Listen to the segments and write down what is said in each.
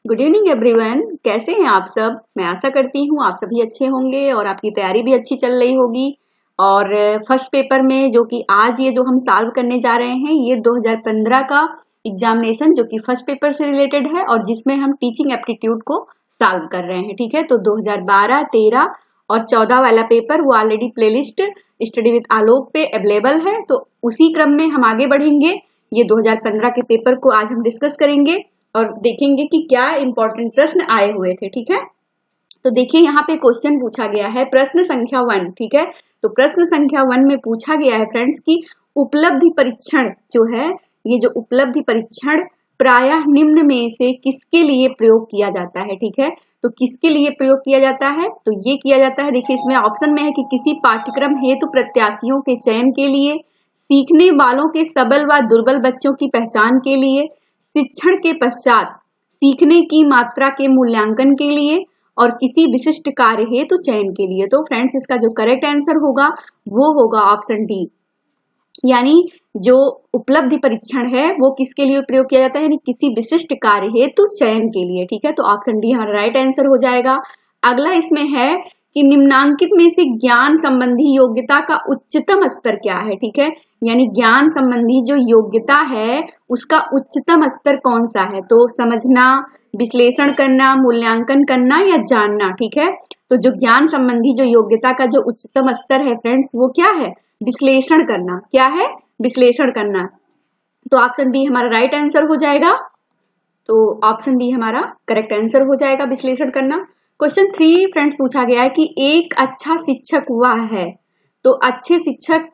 Good evening everyone. कैसे हैं आप सब? मैं आशा करती हूँ आप सभी अच्छे होंगे और आपकी तैयारी भी अच्छी चल रही होगी। और फर्स्ट पेपर में जो कि आज ये जो हम सॉल्व करने जा रहे हैं ये 2015 का एग्जामिनेशन जो कि फर्स्ट पेपर से रिलेटेड है और जिसमें हम टीचिंग एप्टीट्यूड को सॉल्व कर रहे हैं। ठीक है, तो 2012, 13 और 14 वाला पेपर वो ऑलरेडी प्लेलिस्ट स्टडी विद आलोक पे अवेलेबल है। तो उसी क्रम में हम आगे बढ़ेंगे। ये 2015 के पेपर को आज हम डिस्कस करेंगे और देखेंगे कि क्या इंपॉर्टेंट प्रश्न आए हुए थे। ठीक है, तो देखिए यहाँ पे क्वेश्चन पूछा गया है प्रश्न संख्या 1। ठीक है, तो प्रश्न संख्या 1 में पूछा गया है फ्रेंड्स की उपलब्धि परीक्षण जो है, ये जो उपलब्धि परीक्षण प्रायः निम्न में से किसके लिए प्रयोग किया जाता है। ठीक है, तो किसके लिए प्रयोग किया जाता है? तो ये किया जाता है, देखिए इसमें ऑप्शन में है कि किसी पाठ्यक्रम हेतु प्रत्याशियों के चयन के लिए, सीखने वालों के सबल व दुर्बल बच्चों की पहचान के लिए, शिक्षण के पश्चात सीखने की मात्रा के मूल्यांकन के लिए और किसी विशिष्ट कार्य हेतु चयन के लिए। तो फ्रेंड्स इसका जो करेक्ट आंसर होगा वो होगा ऑप्शन डी, यानी जो उपलब्धि परीक्षण है वो किसके लिए प्रयोग किया जाता है, यानी किसी विशिष्ट कार्य हेतु चयन के लिए। ठीक है, तो ऑप्शन डी हमारा राइट आंसर हो जाएगा। अगला इसमें है कि निम्नांकित में से ज्ञान संबंधी योग्यता का उच्चतम स्तर क्या है। ठीक है, यानी ज्ञान संबंधी जो योग्यता है उसका उच्चतम स्तर कौन सा है? तो समझना, विश्लेषण करना, मूल्यांकन करना या जानना। ठीक है, तो जो ज्ञान संबंधी जो योग्यता का जो उच्चतम स्तर है फ्रेंड्स वो क्या है? विश्लेषण करना। क्या है? विश्लेषण करना। तो ऑप्शन बी हमारा राइट आंसर हो जाएगा। तो ऑप्शन बी हमारा करेक्ट आंसर हो जाएगा, विश्लेषण करना। क्वेश्चन 3 फ्रेंड्स पूछा गया है कि एक अच्छा शिक्षक वह है। तो अच्छे शिक्षक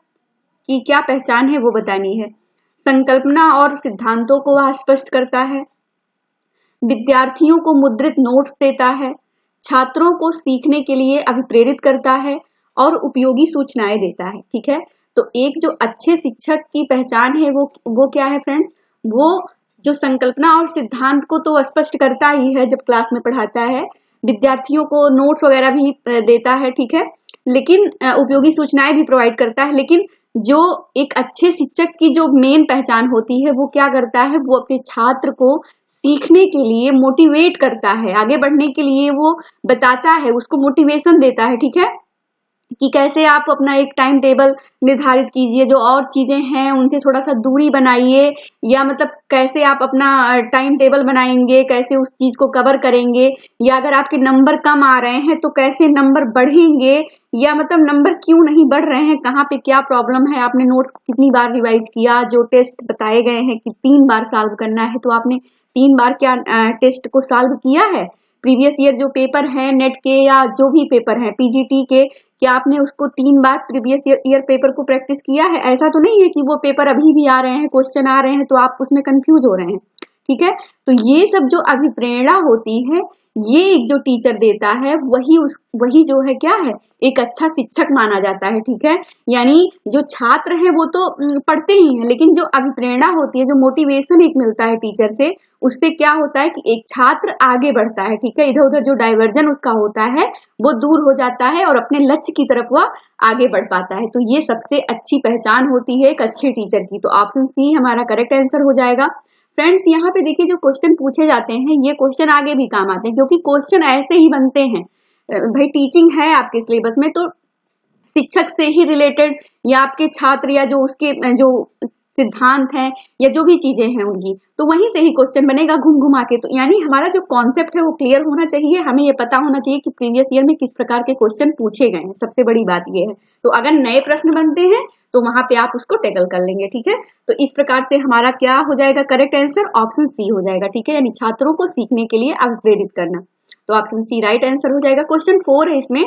की क्या पहचान है वो बतानी है। संकल्पना और सिद्धांतों को वह स्पष्ट करता है, विद्यार्थियों को मुद्रित नोट्स देता है, छात्रों को सीखने के लिए अभिप्रेरित करता है और उपयोगी सूचनाएं देता है। ठीक है, तो एक जो अच्छे शिक्षक की पहचान है वो क्या है फ्रेंड्स? वो जो संकल्पना और सिद्धांत को तो स्पष्ट करता ही है जब क्लास में पढ़ाता है, विद्यार्थियों को नोट्स वगैरह भी देता है। ठीक है, लेकिन उपयोगी सूचनाएं भी प्रोवाइड करता है, लेकिन जो एक अच्छे शिक्षक की जो मेन पहचान होती है वो क्या करता है? वो अपने छात्र को सीखने के लिए मोटिवेट करता है, आगे बढ़ने के लिए वो बताता है, उसको मोटिवेशन देता है। ठीक है, कि कैसे आप अपना एक टाइम टेबल निर्धारित कीजिए, जो और चीजें हैं उनसे थोड़ा सा दूरी बनाइए, या मतलब कैसे आप अपना टाइम टेबल बनाएंगे, कैसे उस चीज को कवर करेंगे, या अगर आपके नंबर कम आ रहे हैं तो कैसे नंबर बढ़ेंगे, या मतलब नंबर क्यों नहीं बढ़ रहे हैं, कहाँ पे क्या प्रॉब्लम है, आपने नोट्स को कितनी बार रिवाइज किया, जो टेस्ट बताए गए हैं कि 3 बार सॉल्व करना है तो आपने 3 बार क्या टेस्ट को सॉल्व किया है। प्रीवियस ईयर जो पेपर है नेट के या जो भी पेपर है पीजीटी के, क्या आपने उसको 3 बार प्रीवियस ईयर पेपर को प्रैक्टिस किया है? ऐसा तो नहीं है कि वो पेपर अभी भी आ रहे हैं, क्वेश्चन आ रहे हैं तो आप उसमें कंफ्यूज हो रहे हैं। ठीक है, तो ये सब जो अभिप्रेरणा होती है ये एक जो टीचर देता है वही जो है क्या है, एक अच्छा शिक्षक माना जाता है। ठीक है, यानी जो छात्र है वो तो पढ़ते ही हैं, लेकिन जो अभिप्रेरणा होती है, जो मोटिवेशन एक मिलता है टीचर से, उससे क्या होता है कि एक छात्र आगे बढ़ता है। ठीक है, इधर उधर जो डाइवर्जन उसका होता है वो दूर हो जाता है और अपने लक्ष्य की तरफ वह आगे बढ़ पाता है। तो ये सबसे अच्छी पहचान होती है एक अच्छे टीचर की। तो ऑप्शन सी हमारा करेक्ट आंसर हो जाएगा। फ्रेंड्स यहाँ पे देखिए जो क्वेश्चन पूछे जाते हैं ये क्वेश्चन आगे भी काम आते हैं, क्योंकि क्वेश्चन ऐसे ही बनते हैं। भाई टीचिंग है आपके सिलेबस में तो शिक्षक से ही रिलेटेड, या आपके छात्र, या जो उसके जो सिद्धांत हैं या जो भी चीजें हैं उनकी, तो वहीं से ही क्वेश्चन बनेगा घूम घुमा के। तो यानी हमारा जो कॉन्सेप्ट है वो क्लियर होना चाहिए, हमें ये पता होना चाहिए कि प्रीवियस ईयर में किस प्रकार के क्वेश्चन पूछे गए हैं। सबसे बड़ी बात ये है। तो अगर नए प्रश्न बनते हैं तो वहां पे आप उसको टैकल कर लेंगे। ठीक है, तो इस प्रकार से हमारा क्या हो जाएगा करेक्ट आंसर? ऑप्शन सी हो जाएगा। ठीक है, यानी छात्रों को सीखने के लिए अभिप्रेरित करना। तो ऑप्शन सी राइट आंसर हो जाएगा। क्वेश्चन 4 है इसमें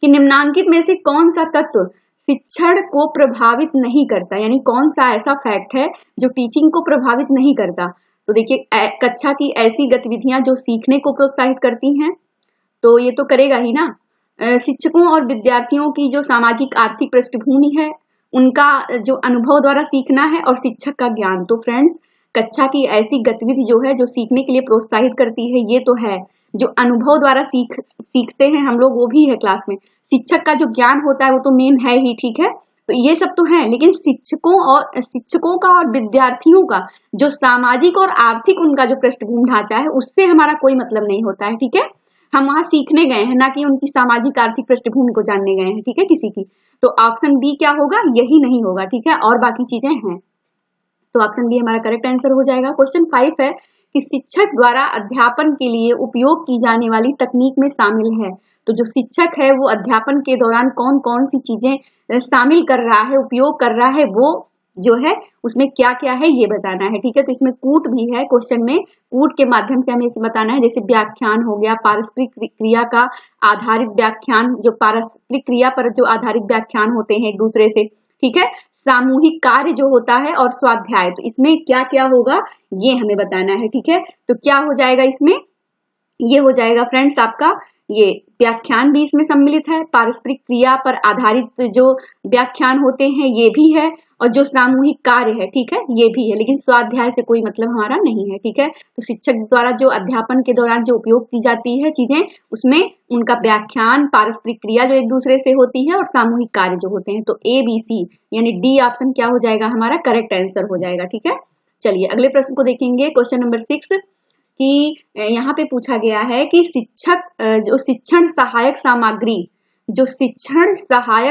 कि निम्नांकित में से कौन सा तत्व शिक्षण को प्रभावित नहीं करता, यानी कौन सा ऐसा फैक्ट है जो टीचिंग को प्रभावित नहीं करता। तो देखिए कक्षा की ऐसी गतिविधियां जो सीखने को प्रोत्साहित करती हैं, तो ये तो करेगा ही ना। शिक्षकों और विद्यार्थियों की जो सामाजिक आर्थिक पृष्ठभूमि है, उनका जो अनुभव द्वारा सीखना है, और शिक्षक का ज्ञान। तो फ्रेंड्स कक्षा की ऐसी गतिविधि जो है जो सीखने के लिए प्रोत्साहित करती है ये तो है। जो अनुभव द्वारा सीखते हैं हम लोग वो भी है क्लास में। शिक्षक का जो ज्ञान होता है वो तो मेन है ही। ठीक है, तो ये सब तो है, लेकिन शिक्षकों का और विद्यार्थियों का जो सामाजिक और आर्थिक उनका जो पृष्ठभूमि ढांचा है उससे हमारा कोई मतलब नहीं होता है, ठीक है। हम वहां सीखने गए हैं, ना कि उनकी सामाजिक आर्थिक पृष्ठभूमि को जानने गए हैं, ठीक है, किसी की। तो ऑप्शन बी क्या होगा, यही नहीं होगा, ठीक है, और बाकी चीजें हैं। तो ऑप्शन बी हमारा करेक्ट आंसर हो जाएगा। क्वेश्चन 5 है कि शिक्षक द्वारा अध्यापन के लिए उपयोग की जाने वाली तकनीक में शामिल है। तो जो शिक्षक है वो अध्यापन के दौरान कौन कौन सी चीजें शामिल कर रहा है, उपयोग कर रहा है, वो जो है उसमें क्या क्या है ये बताना है, ठीक है। तो इसमें कूट भी है, क्वेश्चन में कूट के माध्यम से हमें इसे बताना है। जैसे व्याख्यान हो गया, पारस्परिक क्रिया का आधारित व्याख्यान, जो पारस्परिक क्रिया पर जो आधारित व्याख्यान होते हैं एक दूसरे से, ठीक है। सामूहिक कार्य जो होता है और स्वाध्याय, तो इसमें क्या क्या होगा ये हमें बताना है, ठीक है। तो क्या हो जाएगा इसमें, ये हो जाएगा फ्रेंड्स आपका, ये व्याख्यान भी इसमें सम्मिलित है, पारस्परिक क्रिया पर आधारित जो व्याख्यान होते हैं ये भी है, और जो सामूहिक कार्य है, ठीक है, ये भी है, लेकिन स्वाध्याय से कोई मतलब हमारा नहीं है, ठीक है। तो शिक्षक द्वारा जो अध्यापन के दौरान जो उपयोग की जाती है चीजें, उसमें उनका व्याख्यान, पारस्परिक क्रिया जो एक दूसरे से होती है, और सामूहिक कार्य जो होते हैं। तो ए बी सी यानी डी ऑप्शन क्या हो जाएगा हमारा करेक्ट आंसर हो जाएगा, ठीक है। चलिए अगले प्रश्न को देखेंगे। क्वेश्चन नंबर 6 कि यहाँ पे पूछा गया है कि जो शिक्षण सहायक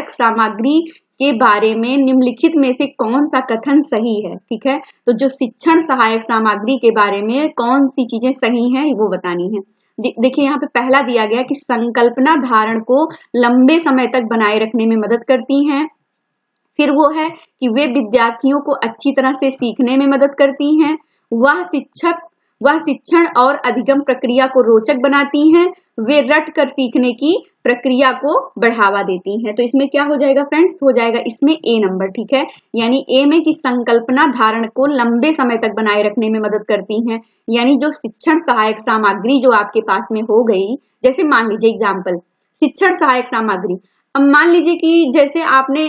सामग्री के बारे में निम्नलिखित में से कौन सा कथन सही है, ठीक है। तो जो शिक्षण सहायक सामग्री के बारे में कौन सी चीजें सही हैं वो बतानी है। देखिए यहाँ पे पहला दिया गया कि संकल्पना धारण को लंबे समय तक बनाए रखने में मदद करती हैं। फिर वो है कि वे विद्यार्थियों को अच्छी तरह से सीखने में मदद करती हैं। वह शिक्षण और अधिगम प्रक्रिया को रोचक बनाती हैं। वे रट कर सीखने की प्रक्रिया को बढ़ावा देती हैं। तो इसमें क्या हो जाएगा फ्रेंड्स, हो जाएगा इसमें ए नंबर, ठीक है। यानी ए में कि संकल्पना धारण को लंबे समय तक बनाए रखने में मदद करती हैं। यानी जो शिक्षण सहायक सामग्री जो आपके पास में हो गई, जैसे मान लीजिए एग्जाम्पल, शिक्षण सहायक सामग्री, अब मान लीजिए कि जैसे आपने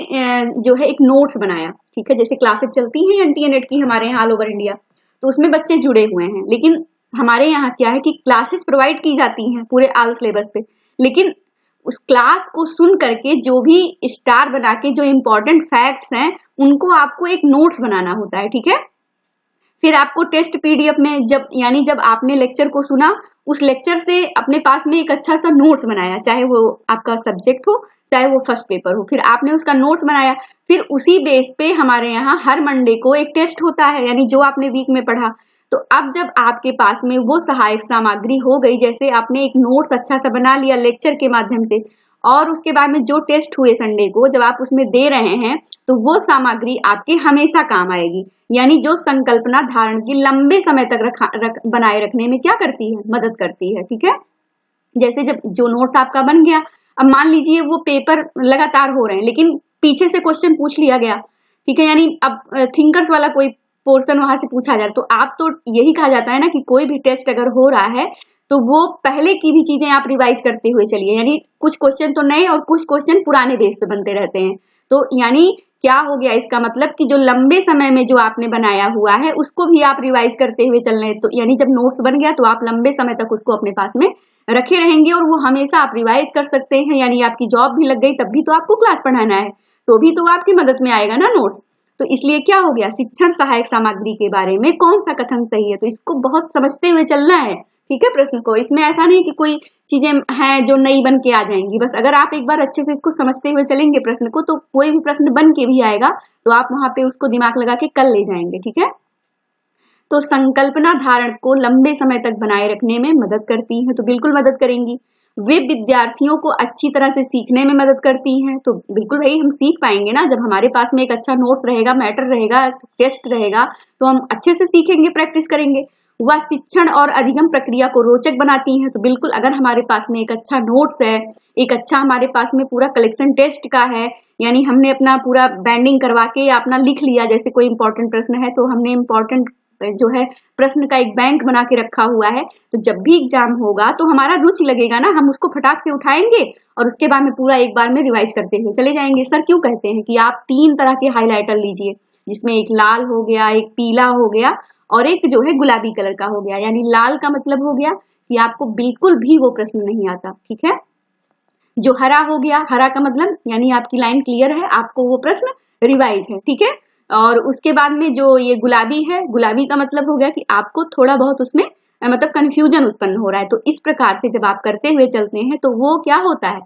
जो है एक नोट्स बनाया, ठीक है, जैसे क्लासेस चलती हैं एनटीए की हमारे यहाँ ऑल ओवर इंडिया, तो उसमें बच्चे जुड़े हुए हैं। लेकिन हमारे यहाँ क्या है कि क्लासेस प्रोवाइड की जाती हैं पूरे ऑल सिलेबस पे, लेकिन उस क्लास को सुन करके जो भी स्टार बना के जो इम्पोर्टेंट फैक्ट्स हैं उनको आपको एक नोट्स बनाना होता है, ठीक है। फिर आपको टेस्ट पीडीएफ में जब आपने लेक्चर को सुना, उस लेक्चर से अपने पास में एक अच्छा सा नोट्स बनाया, चाहे वो आपका सब्जेक्ट हो चाहे वो फर्स्ट पेपर हो, फिर आपने उसका नोट्स बनाया। फिर उसी बेस पे हमारे यहाँ हर मंडे को एक टेस्ट होता है, यानी जो आपने वीक में पढ़ा। तो अब जब आपके पास में वो सहायक सामग्री हो गई, जैसे आपने एक नोट्स अच्छा सा बना लिया लेक्चर के माध्यम से, और उसके बाद में जो टेस्ट हुए संडे को जब आप उसमें दे रहे हैं, तो वो सामग्री आपके हमेशा काम आएगी। यानी जो संकल्पना धारण की लंबे समय तक बनाए रखने में क्या करती है, मदद करती है, ठीक है। जैसे जब जो नोट्स आपका बन गया, अब मान लीजिए वो पेपर लगातार हो रहे हैं लेकिन पीछे से क्वेश्चन पूछ लिया गया, ठीक है, यानी अब थिंकर्स वाला कोई पोर्शन वहां से पूछा जाए, तो आप तो यही कहा जाता है ना कि कोई भी टेस्ट अगर हो रहा है तो वो पहले की भी चीजें आप रिवाइज करते हुए चलिए। यानी कुछ क्वेश्चन तो नए और कुछ क्वेश्चन पुराने बेस पे बनते रहते हैं। तो यानी क्या हो गया इसका मतलब कि जो लंबे समय में जो आपने बनाया हुआ है उसको भी आप रिवाइज करते हुए चल रहे हैं। तो यानी जब नोट्स बन गया तो आप लंबे समय तक उसको अपने पास में रखे रहेंगे और वो हमेशा आप रिवाइज कर सकते हैं। यानी आपकी जॉब भी लग गई तब भी तो आपको क्लास पढ़ाना है, तो भी तो आपकी मदद में आएगा ना नोट्स। तो इसलिए क्या हो गया, शिक्षण सहायक सामग्री के बारे में कौन सा कथन सही है, तो इसको बहुत समझते हुए चलना है, ठीक है, प्रश्न को। इसमें ऐसा नहीं कि कोई चीजें हैं जो नई बन के आ जाएंगी, बस अगर आप एक बार अच्छे से इसको समझते हुए चलेंगे प्रश्न को, तो कोई भी प्रश्न बन के भी आएगा तो आप वहां पे उसको दिमाग लगा के कर ले जाएंगे, ठीक है। तो संकल्पना धारण को लंबे समय तक बनाए रखने में मदद करती है, तो बिल्कुल मदद करेंगी। वे विद्यार्थियों को अच्छी तरह से सीखने में मदद करती हैं, तो बिल्कुल भाई हम सीख पाएंगे ना, जब हमारे पास में एक अच्छा नोट्स रहेगा, मैटर रहेगा, टेस्ट रहेगा, तो हम अच्छे से सीखेंगे, प्रैक्टिस करेंगे। वह शिक्षण और अधिगम प्रक्रिया को रोचक बनाती हैं, तो बिल्कुल अगर हमारे पास में एक अच्छा नोट्स है, एक अच्छा हमारे पास में पूरा कलेक्शन टेस्ट का है, यानी हमने अपना पूरा बैंडिंग करवा के या अपना लिख लिया, जैसे कोई इंपॉर्टेंट प्रश्न है तो हमने इंपॉर्टेंट जो है प्रश्न का एक बैंक बना के रखा हुआ है, तो जब भी एग्जाम होगा तो हमारा रुचि लगेगा ना, हम उसको फटाक से उठाएंगे और उसके बाद में पूरा एक बार में रिवाइज करते हुए चले जाएंगे। सर क्यों कहते हैं कि आप 3 तरह के हाइलाइटर लीजिए, जिसमें एक लाल हो गया, एक पीला हो गया और एक जो है गुलाबी कलर का हो गया। यानी लाल का मतलब हो गया कि आपको बिल्कुल भी वो प्रश्न नहीं आता, ठीक है। जो हरा हो गया, हरा का मतलब यानी आपकी लाइन क्लियर है, आपको वो प्रश्न रिवाइज है, ठीक है। और उसके बाद में जो ये गुलाबी है, गुलाबी का मतलब हो गया कि आपको थोड़ा बहुत उसमें मतलब कंफ्यूजन उत्पन्न हो रहा है। तो इस प्रकार से जब आप करते हुए चलते हैं तो वो क्या होता है,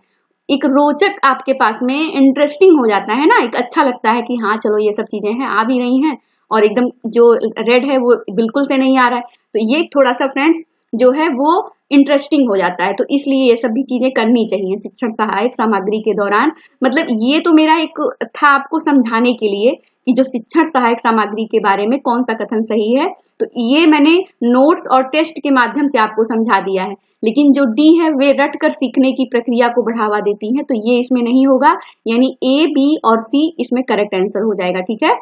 एक रोचक आपके पास में इंटरेस्टिंग हो जाता है ना, एक अच्छा लगता है कि हाँ चलो ये सब चीजें हैं, आ भी रही हैं, और एकदम जो रेड है वो बिल्कुल से नहीं आ रहा है। तो ये थोड़ा सा फ्रेंड्स जो है वो इंटरेस्टिंग हो जाता है। तो इसलिए ये सब भी चीजें करनी चाहिए शिक्षण सहायक सामग्री के दौरान। मतलब ये तो मेरा एक था आपको समझाने के लिए कि जो शिक्षण सहायक सामग्री के बारे में कौन सा कथन सही है। तो ये मैंने नोट्स और टेस्ट के माध्यम से आपको समझा दिया है। लेकिन जो डी है वे रट कर सीखने की प्रक्रिया को बढ़ावा देती है, तो ये इसमें नहीं होगा, यानी ए, बी और सी इसमें करेक्ट आंसर हो जाएगा, ठीक है।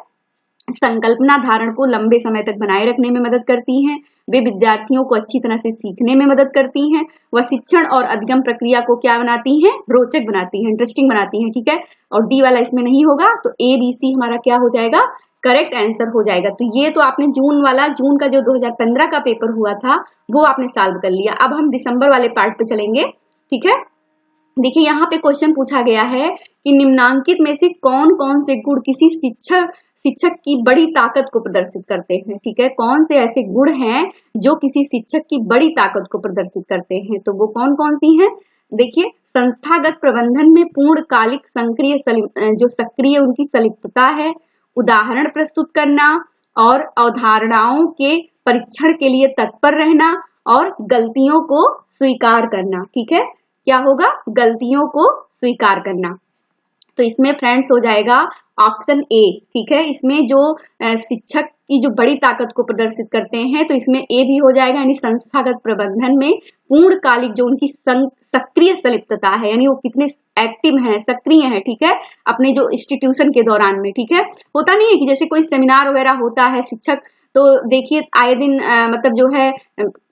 संकल्पना धारण को लंबे समय तक बनाए रखने में मदद करती हैं, वे विद्यार्थियों को अच्छी तरह से सीखने में मदद करती हैं, वह शिक्षण और अधिगम प्रक्रिया को क्या बनाती हैं, रोचक बनाती हैं, इंटरेस्टिंग बनाती हैं, ठीक है। और डी वाला इसमें नहीं होगा, तो ए, बी, सी हमारा क्या हो जाएगा, करेक्ट आंसर हो जाएगा। तो ये तो आपने जून का जो 2015 का पेपर हुआ था वो आपने सॉल्व कर लिया। अब हम दिसंबर वाले पार्ट पे चलेंगे, ठीक है। देखिए यहाँ पे क्वेश्चन पूछा गया है कि निम्नांकित में से कौन कौन से गुण किसी शिक्षक की बड़ी ताकत को प्रदर्शित करते हैं, ठीक है। कौन से ऐसे गुण हैं जो किसी शिक्षक की बड़ी ताकत को प्रदर्शित करते हैं, तो वो कौन कौन सी हैं। देखिए, संस्थागत प्रबंधन में पूर्णकालिक जो सक्रिय उनकी संलिप्तता है, उदाहरण प्रस्तुत करना, और अवधारणाओं के परीक्षण के लिए तत्पर रहना, और गलतियों को स्वीकार करना, ठीक है। क्या होगा, गलतियों को स्वीकार करना। तो इसमें फ्रेंड्स हो जाएगा ऑप्शन ए, ठीक है। इसमें जो शिक्षक की जो बड़ी ताकत को प्रदर्शित करते हैं, तो इसमें ए भी हो जाएगा, यानी संस्थागत प्रबंधन में पूर्णकालिक जो उनकी सक्रिय संलिप्तता है, यानी वो कितने एक्टिव हैं, सक्रिय हैं, ठीक है, अपने जो इंस्टीट्यूशन के दौरान में, ठीक है। होता नहीं है कि जैसे कोई सेमिनार वगैरह होता है शिक्षक, तो देखिए आए दिन मतलब जो है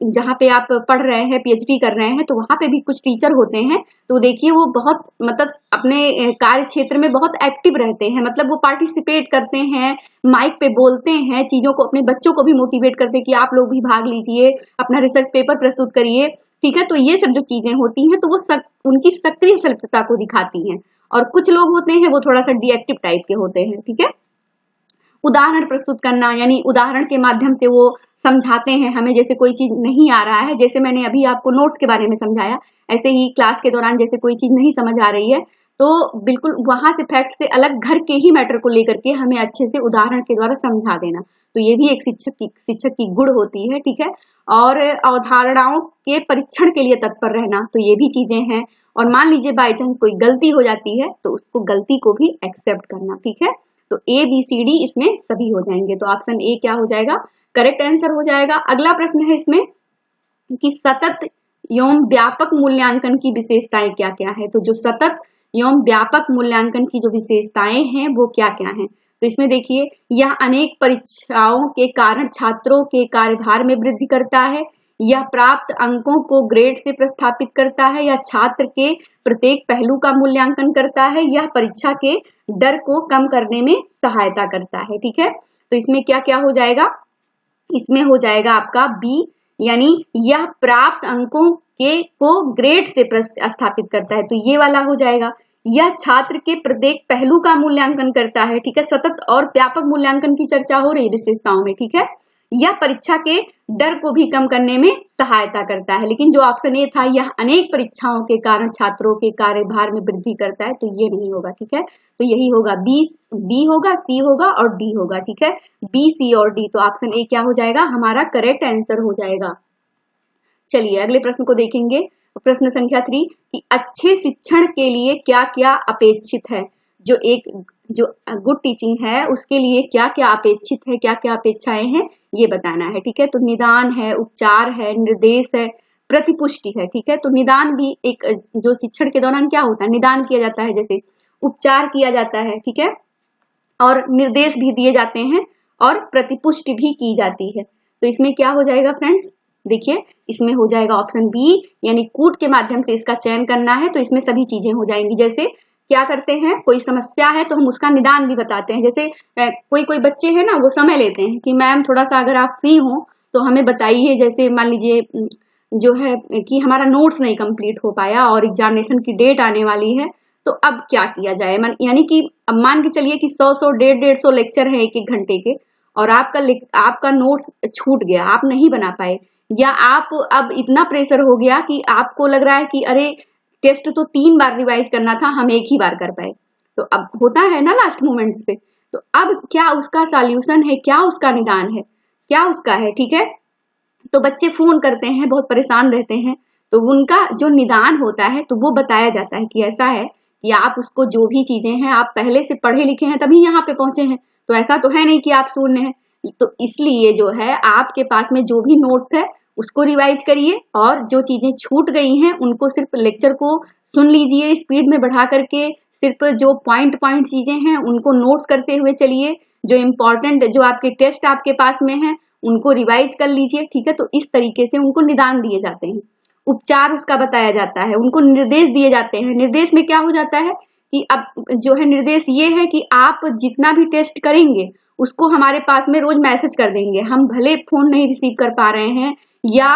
जहाँ पे आप पढ़ रहे हैं, पीएचडी कर रहे हैं, तो वहां पे भी कुछ टीचर होते हैं, तो देखिए वो बहुत मतलब अपने कार्य क्षेत्र में बहुत एक्टिव रहते हैं, मतलब वो पार्टिसिपेट करते हैं, माइक पे बोलते हैं, चीजों को, अपने बच्चों को भी मोटिवेट करते हैं कि आप लोग भी भाग लीजिए, अपना रिसर्च पेपर प्रस्तुत करिए, ठीक है। तो ये सब जो चीजें होती हैं तो वो उनकी सक्रिय संलिप्तता को दिखाती हैं। और कुछ लोग होते हैं वो थोड़ा सा डीएक्टिव टाइप के होते हैं, ठीक है। उदाहरण प्रस्तुत करना, यानी उदाहरण के माध्यम से वो समझाते हैं हमें, जैसे कोई चीज नहीं आ रहा है, जैसे मैंने अभी आपको नोट्स के बारे में समझाया, ऐसे ही क्लास के दौरान जैसे कोई चीज नहीं समझ आ रही है, तो बिल्कुल वहां से फैक्ट से अलग घर के ही मैटर को लेकर के हमें अच्छे से उदाहरण के द्वारा समझा देना, तो ये भी एक शिक्षक की गुण होती है, ठीक है। और अवधारणाओं के परीक्षण के लिए तत्पर रहना, तो ये भी चीजें हैं। और मान लीजिए बाई चांस कोई गलती हो जाती है तो उसको गलती को भी एक्सेप्ट करना, ठीक है। तो ए, बी, सी, डी इसमें सभी हो जाएंगे, तो ऑप्शन ए क्या हो जाएगा, करेक्ट आंसर हो जाएगा। अगला प्रश्न है इसमें कि सतत एवं व्यापक मूल्यांकन की विशेषताएं क्या क्या है। तो जो सतत एवं व्यापक मूल्यांकन की जो विशेषताएं हैं वो क्या क्या हैं, तो इसमें देखिए, यह अनेक परीक्षाओं के कारण छात्रों के कार्यभार में वृद्धि करता है, यह प्राप्त अंकों को ग्रेड से प्रस्थापित करता है, या छात्र के प्रत्येक पहलू का मूल्यांकन करता है, यह परीक्षा के डर को कम करने में सहायता करता है, ठीक है। तो इसमें क्या क्या हो जाएगा, इसमें हो जाएगा आपका बी, यानी यह प्राप्त अंकों को ग्रेड से प्रस्थापित करता है, तो ये वाला हो जाएगा। यह छात्र के प्रत्येक पहलू का मूल्यांकन करता है, ठीक है। सतत और व्यापक मूल्यांकन की चर्चा हो रही है विशेषताओं में, ठीक है। यह परीक्षा के डर को भी कम करने में सहायता करता है, लेकिन जो ऑप्शन ए था, यह अनेक परीक्षाओं के कारण छात्रों के कार्यभार में वृद्धि करता है, तो ये नहीं होगा, ठीक है। तो यही होगा बी होगा, सी होगा और डी होगा, ठीक है। बी, सी और डी, तो ऑप्शन ए क्या हो जाएगा, हमारा करेक्ट आंसर हो जाएगा। चलिए अगले प्रश्न को देखेंगे, प्रश्न संख्या 3 कि अच्छे शिक्षण के लिए क्या क्या अपेक्षित है। जो गुड टीचिंग है उसके लिए क्या क्या अपेक्षित है, क्या क्या अपेक्षाएं हैं, ये बताना है, ठीक है। तो निदान है, उपचार है, निर्देश है, प्रतिपुष्टि है, ठीक है। तो निदान भी एक, जो शिक्षण के दौरान क्या होता है, निदान किया जाता है, जैसे उपचार किया जाता है, ठीक है, और निर्देश भी दिए जाते हैं और प्रतिपुष्टि भी की जाती है। तो इसमें क्या हो जाएगा फ्रेंड्स, देखिए इसमें हो जाएगा ऑप्शन बी, यानी कूट के माध्यम से इसका चयन करना है, तो इसमें सभी चीजें हो जाएंगी। जैसे क्या करते हैं, कोई समस्या है तो हम उसका निदान भी बताते हैं, जैसे कोई बच्चे हैं ना, वो समय लेते हैं कि मैम थोड़ा सा अगर आप फ्री हो तो हमें बताइए, जैसे मान लीजिए जो है कि हमारा नोट्स नहीं कंप्लीट हो पाया और एग्जामिनेशन की डेट आने वाली है, तो अब क्या किया जाए। यानी कि अब मान के चलिए कि 100 150 लेक्चर है 1 घंटे के, और आपका नोट्स छूट गया, आप नहीं बना पाए, या आप अब इतना प्रेशर हो गया कि आपको लग रहा है कि अरे टेस्ट तो 3 बार रिवाइज करना था, हम 1 ही बार कर पाए। तो अब होता है ना लास्ट मोमेंट्स पे, तो अब क्या उसका सॉल्यूशन है, क्या उसका निदान है, क्या उसका है, ठीक है। तो बच्चे फोन करते हैं, बहुत परेशान रहते हैं, तो उनका जो निदान होता है तो वो बताया जाता है कि ऐसा है कि आप उसको जो भी चीजें हैं, आप पहले से पढ़े लिखे हैं तभी यहाँ पे पहुंचे हैं, तो ऐसा तो है नहीं कि आप शून्य हैं। तो इसलिए जो है आपके पास में जो भी नोट्स है उसको रिवाइज करिए, और जो चीजें छूट गई हैं उनको सिर्फ लेक्चर को सुन लीजिए स्पीड में बढ़ा करके, सिर्फ जो पॉइंट चीजें हैं उनको नोट्स करते हुए चलिए, जो इम्पोर्टेंट जो आपके टेस्ट आपके पास में है उनको रिवाइज कर लीजिए, ठीक है। तो इस तरीके से उनको निदान दिए जाते हैं, उपचार उसका बताया जाता है, उनको निर्देश दिए जाते हैं। निर्देश में क्या हो जाता है कि अब जो है निर्देश ये है कि आप जितना भी टेस्ट करेंगे उसको हमारे पास में रोज मैसेज कर देंगे। हम भले फोन नहीं रिसीव कर पा रहे हैं या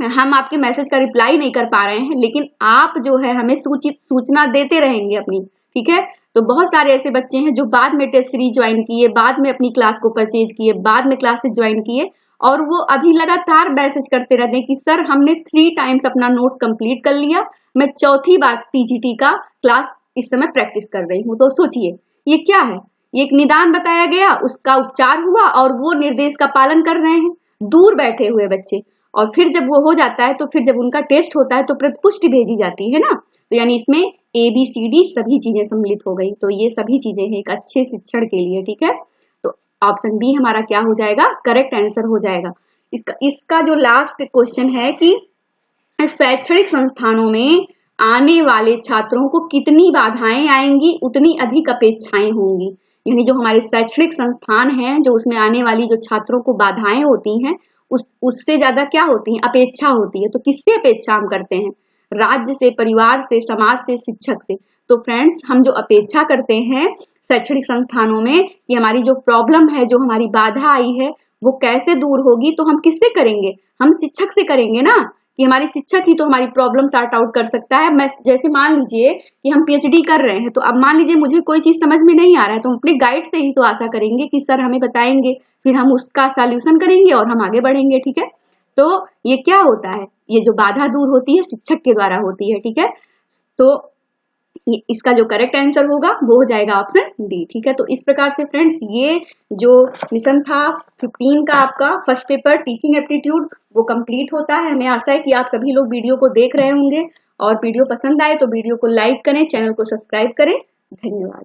हम आपके मैसेज का रिप्लाई नहीं कर पा रहे हैं, लेकिन आप जो है हमें सूचना देते रहेंगे अपनी, ठीक है। तो बहुत सारे ऐसे बच्चे हैं जो बाद में टेस्ट सीरीज ज्वाइन किए, बाद में अपनी क्लास को परचेज किए, बाद में क्लासेस ज्वाइन किए, और वो अभी लगातार मैसेज करते रहते हैं कि सर हमने 3 टाइम्स अपना नोट्स कंप्लीट कर लिया, मैं 4थी बार टीजीटी का क्लास इस समय प्रैक्टिस कर रही हूँ। तो सोचिए ये क्या है, ये एक निदान बताया गया, उसका उपचार हुआ और वो निर्देश का पालन कर रहे हैं, दूर बैठे हुए बच्चे। और फिर जब वो हो जाता है तो फिर जब उनका टेस्ट होता है तो प्रतिपुष्टि भेजी जाती है ना, तो यानी इसमें ABCD सभी चीजें सम्मिलित हो गई। तो ये सभी चीजें हैं एक अच्छे शिक्षण के लिए, ठीक है। तो ऑप्शन बी हमारा क्या हो जाएगा, करेक्ट आंसर हो जाएगा। इसका जो लास्ट क्वेश्चन है कि शैक्षणिक संस्थानों में आने वाले छात्रों को कितनी बाधाएं आएंगी उतनी अधिक अपेक्षाएं होंगी। यानी जो हमारे शैक्षणिक संस्थान हैं, जो उसमें आने वाली जो छात्रों को बाधाएं होती हैं उससे ज्यादा क्या होती है, अपेक्षा होती है। तो किससे अपेक्षा हम करते हैं, राज्य से, परिवार से, समाज से, शिक्षक से। तो फ्रेंड्स हम जो अपेक्षा करते हैं शैक्षणिक संस्थानों में कि हमारी जो प्रॉब्लम है, जो हमारी बाधा आई है वो कैसे दूर होगी, तो हम किससे करेंगे, हम शिक्षक से करेंगे ना, कि हमारी शिक्षक ही तो हमारी प्रॉब्लम सॉर्ट आउट कर सकता है। मैं जैसे मान लीजिए कि हम PhD कर रहे हैं, तो अब मान लीजिए मुझे कोई चीज समझ में नहीं आ रहा है, तो हम अपने गाइड से ही तो आशा करेंगे कि सर हमें बताएंगे, फिर हम उसका सॉल्यूशन करेंगे और हम आगे बढ़ेंगे, ठीक है। तो ये क्या होता है, ये जो बाधा दूर होती है शिक्षक के द्वारा होती है, ठीक है। तो इसका जो करेक्ट आंसर होगा वो हो जाएगा ऑप्शन डी, ठीक है। तो इस प्रकार से फ्रेंड्स ये जो मिशन था 15 का आपका फर्स्ट पेपर टीचिंग एप्टीट्यूड वो कंप्लीट होता है। हमें आशा है कि आप सभी लोग वीडियो को देख रहे होंगे, और वीडियो पसंद आए तो वीडियो को लाइक करें, चैनल को सब्सक्राइब करें। धन्यवाद।